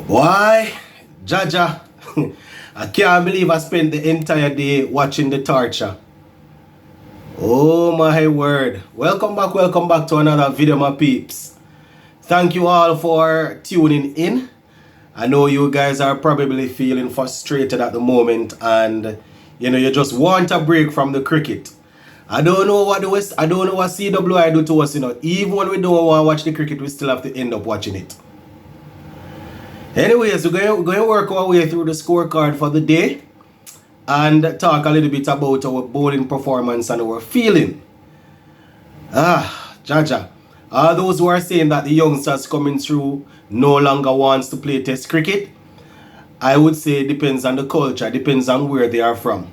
Why? Jaja, I can't believe I spent the entire day watching the torture. Oh my word. Welcome back to another video, my peeps. Thank you all for tuning in. I know you guys are probably feeling frustrated at the moment and you just want a break from the cricket. I don't know what CWI do to us, Even when we don't want to watch the cricket, we still have to end up watching it. Anyways, we're going to work our way through the scorecard for the day and talk a little bit about our bowling performance and our feeling. Jaja. All those who are saying that the youngsters coming through no longer wants to play test cricket, I would say it depends on the culture, depends on where they are from.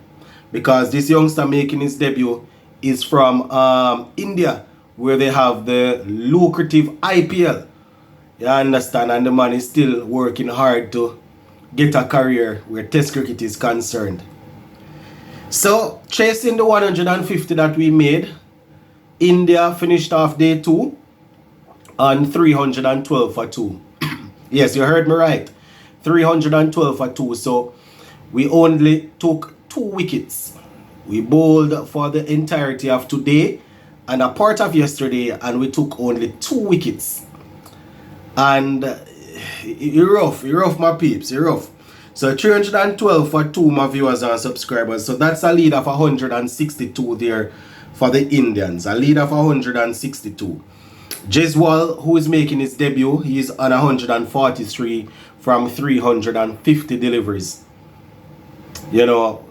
Because this youngster making his debut is from India, where they have the lucrative IPL. You understand? And the man is still working hard to get a career where test cricket is concerned. So, chasing the 150 that we made, India finished off day 2 on 312 for 2. Yes, you heard me right. 312 for 2. So, we only took 2 wickets. We bowled for the entirety of today and a part of yesterday, and we took only 2 wickets. And you're rough, my peeps, you're rough. So 312 for 2, my viewers and subscribers. So that's a lead of 162 there for the Indians. A lead of 162. Jeswal, who is making his debut, he's on 143 from 350 deliveries. Jaja.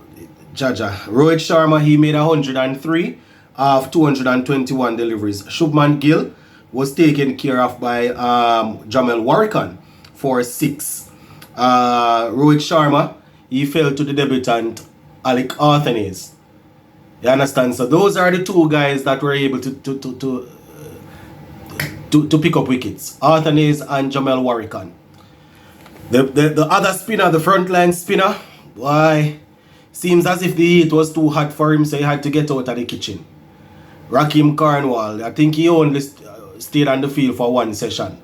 Rohit Sharma, he made 103 of 221 deliveries. Shubman Gill was taken care of by Jamel Warrican for 6. Rohit Sharma, he fell to the debutant Alec Arthanes. You understand? So those are the 2 guys that were able to pick up wickets. Arthanes and Jamel Warrican. The other spinner, the frontline spinner, why? Seems as if the heat was too hot for him, so he had to get out of the kitchen. Rakim Carnwall, I think he only stayed on the field for 1 session.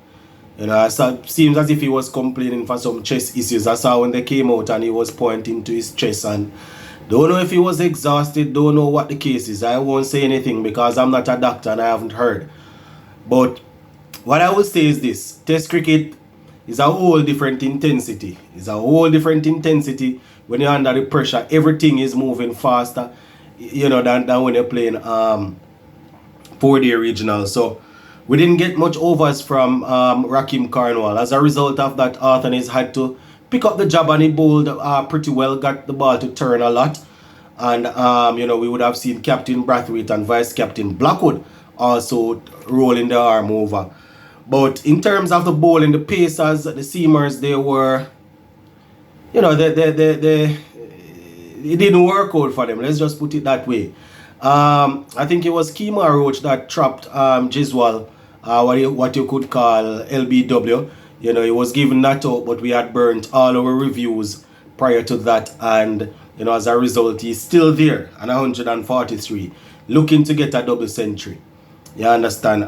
So seems as if he was complaining for some chest issues. I saw when they came out and he was pointing to his chest, and don't know if he was exhausted, don't know what the case is. I won't say anything because I'm not a doctor and I haven't heard. But what I will say is this: test cricket is a whole different intensity. It's a whole different intensity when you're under the pressure. Everything is moving faster, than when you're playing 4-day regional. So we didn't get much overs from Rakim Carnwall. As a result of that, Arthanes had to pick up the job, and he bowled pretty well, got the ball to turn a lot. And, we would have seen Captain Brathwaite and Vice Captain Blackwood also rolling the arm over. But in terms of the bowling, the Pacers, the Seamers, they were, it didn't work out for them. Let's just put it that way. I think it was Kemar Roach that trapped Jeswal, what you could call LBW. He was given that out, but we had burnt all our reviews prior to that, and as a result, he's still there on 143, looking to get a double century. You understand?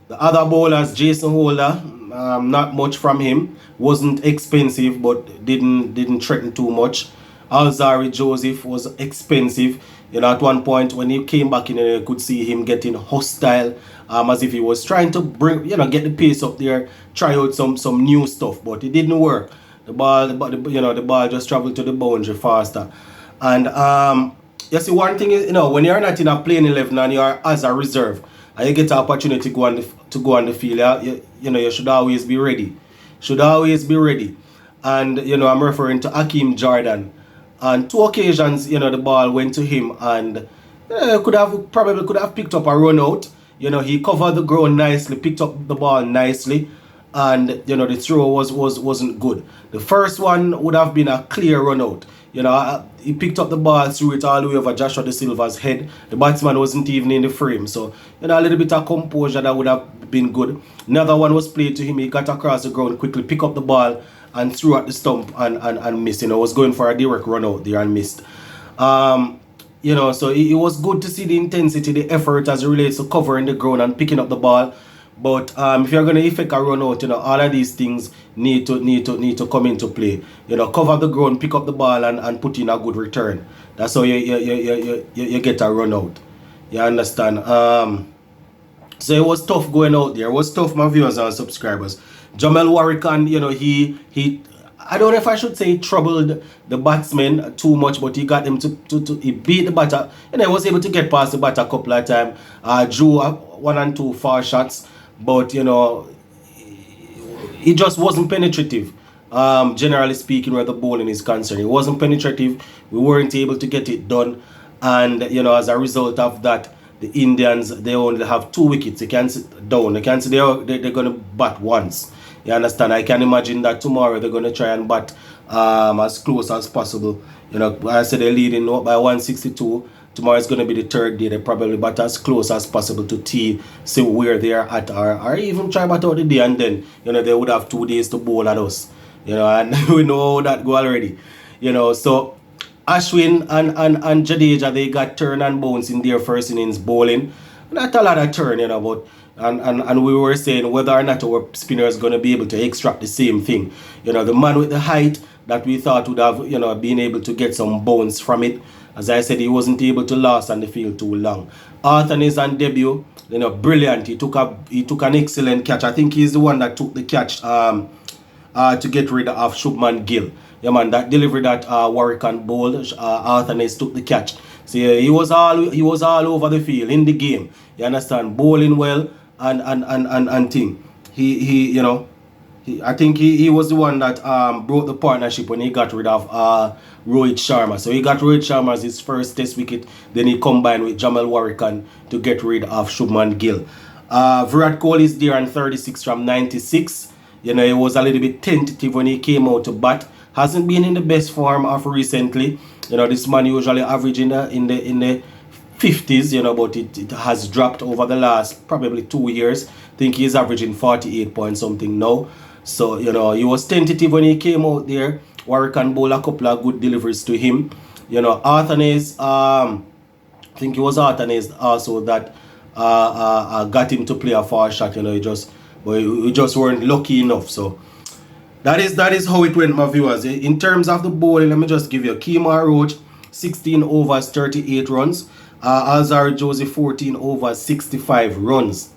The other bowlers, Jason Holder, not much from him. Wasn't expensive, but didn't threaten too much. Alzari Joseph was expensive. At one point when he came back in, you could see him getting hostile, as if he was trying to bring, get the pace up there, try out some new stuff, but it didn't work. The ball just traveled to the boundary faster. And you see, one thing is, when you're not in a playing 11 and you're as a reserve, and you get an opportunity to go on the field, you should always be ready. Should always be ready. And I'm referring to Hakeem Jordan. On 2 occasions, the ball went to him, and probably could have picked up a run out. He covered the ground nicely, picked up the ball nicely, and the throw wasn't good. The first one would have been a clear run out. He picked up the ball, threw it all the way over Joshua De Silva's head. The batsman wasn't even in the frame, so a little bit of composure that would have been good. Another one was played to him. He got across the ground quickly, picked up the ball and threw at the stump and missed. Was going for a direct run out there and missed. So it was good to see the intensity, the effort as it relates to covering the ground and picking up the ball But if you're going to effect a run out, all of these things need to come into play. Cover the ground, pick up the ball, and put in a good return. That's how you get a run out. You understand? So it was tough going out there. It was tough, my viewers and subscribers. Jamel Warrican, he I don't know if I should say he troubled the batsmen too much, but he got them to he beat the batter. He was able to get past the batter a couple of times. Drew 1 and 2 foul shots, but he just wasn't penetrative. Generally speaking, where the bowling is concerned, it wasn't penetrative. We weren't able to get it done, and as a result of that, the Indians, they only have 2 wickets. They can't sit down. They can't say they're going to bat once. You understand? I can imagine that tomorrow they're going to try and bat as close as possible. I said they're leading by 162. Tomorrow is going to be the 3rd day. They probably bat as close as possible to see where they are at, or even try bat out the day, and then they would have 2 days to bowl at us. And we know how that go already. So Ashwin and Jadeja, they got turn and bounce in their first innings bowling. Not a lot of turn, but and we were saying whether or not our spinner is going to be able to extract the same thing. The man with the height that we thought would have been able to get some bounce from it. As I said, he wasn't able to last on the field too long. Arthur is on debut, brilliant. He took an excellent catch. I think he's the one that took the catch to get rid of Shubman Gill. Yeah, man, that delivery that Warrican bowled, Arthur took the catch. So yeah, he was all over the field in the game. You understand, bowling well and thing. I think he was the one that broke the partnership when he got rid of Rohit Sharma. So he got Rohit Sharma as his first test wicket. Then he combined with Jamel Warrican to get rid of Shubman Gill. Virat Kohli is there on 36 from 96. He was a little bit tentative when he came out to bat. Hasn't been in the best form of recently. This man usually averaging in the 50s, but it has dropped over the last probably 2 years. I think he's averaging 48 point something now. So, he was tentative when he came out there. Warrican bowl a couple of good deliveries to him. Arthanaze, I think it was Arthanaze also that got him to play a far shot. We just weren't lucky enough. So that is how it went, my viewers. In terms of the bowling, let me just give you Kemar Roach, 16 overs, 38 runs. Alzar Josie, 14 overs, 65 runs.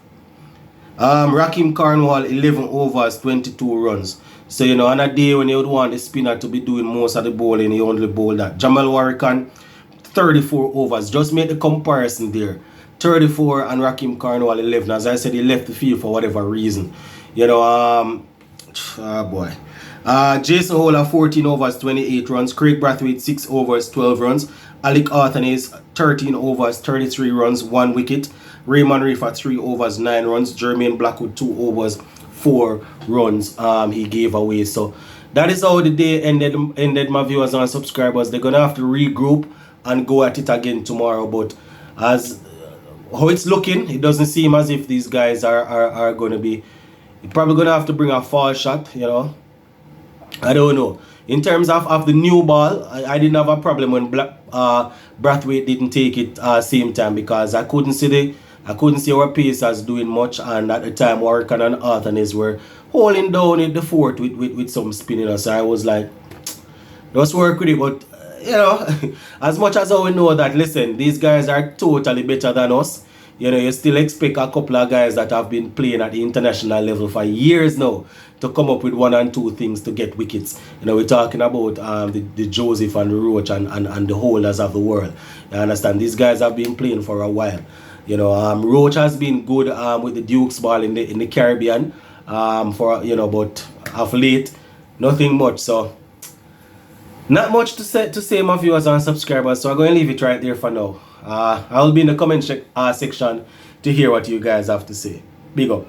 Rakim Carnwall, 11 overs, 22 runs. So, on a day when you would want the spinner to be doing most of the bowling, you only bowl that. Jamal Warrican, 34 overs. Just make the comparison there. 34 and Rakim Carnwall, 11. As I said, he left the field for whatever reason. Jason Holler, 14 overs, 28 runs. Craig Brathwaite, 6 overs, 12 runs. Alec Arthanaze, 13 overs, 33 runs, 1 wicket. Raymond Reefer, 3 overs, 9 runs. Jermaine Blackwood, 2 overs, 4 runs he gave away. So that is how the day ended, my viewers and subscribers. They're going to have to regroup and go at it again tomorrow. But as how it's looking, it doesn't seem as if these guys are going to be... You're probably going to have to bring a fall shot, I don't know. In terms of the new ball, I didn't have a problem when Brathwaite didn't take it same time, because I couldn't see our pacers doing much, and at the time Warrican and Arthanaze were holding down in the fort with some spinning. So I was like, just work with it. But as much as we know that, listen, these guys are totally better than us. You still expect a couple of guys that have been playing at the international level for years now to come up with 1 and 2 things to get wickets. We're talking about the Joseph and the Roach and the holders of the world. You understand? These guys have been playing for a while. Roach has been good with the Dukes ball in the Caribbean but of late, nothing much. So not much to say, my viewers and subscribers. So I'm going to leave it right there for now. I'll be in the comment section to hear what you guys have to say. Big up.